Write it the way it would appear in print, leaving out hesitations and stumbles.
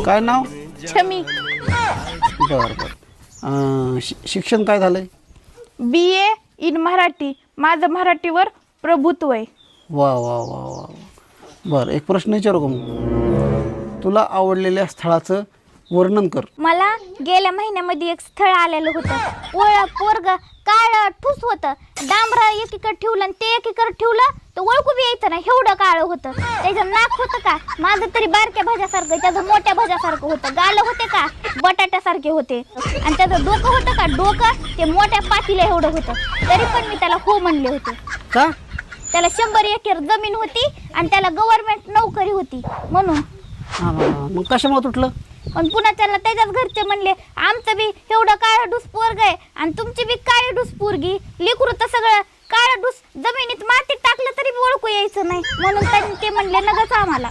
काय नाव? छमी. बरं बरं. शिक्षण काय झालंय? BA in Marathi. माझं मराठीवर प्रभुत्व आहे. वा वा वा वा. बरं, एक प्रश्न विचारू का मग? तुला आवडलेल्या स्थळाचं वर्णन कर. मला गेल्या महिन्यामध्ये एक स्थळ आलेलं होतं. पोरग काळ ठुस होतं. डांबरा एकीकडे ठेवलं आणि ते एकीकडे ठेवलं तर ओळखू बी यायचं नाही, एवढं काळ होतं. त्याचं नाक होतं का माझं तरी बारक्या भाज्यासारखं, त्याचं मोठ्या भाज्यासारखं होतं. गाल होते का बटाट्यासारखे होते. आणि त्याचं डोकं होतं का डोकं ते मोठ्या पातीला एवढं होतं. तरी पण मी त्याला हो म्हणले होते. का? त्याला 100 एकर जमीन होती आणि त्याला गव्हर्नमेंट नोकरी होती म्हणून. मग कशामुळे तुटलं? पण पुन्हा त्याला त्याच्याच घरचे म्हणले आमचं बी एवढं काळं डूस पोरग आहे आणि तुमची बी काळी डूस पोरगी. लेकरू तर सगळं काळं डूस जमिनीत मातीत टाकलं तरी ओळखू यायचं नाही म्हणून त्यांनी ते म्हणले नगच आम्हाला.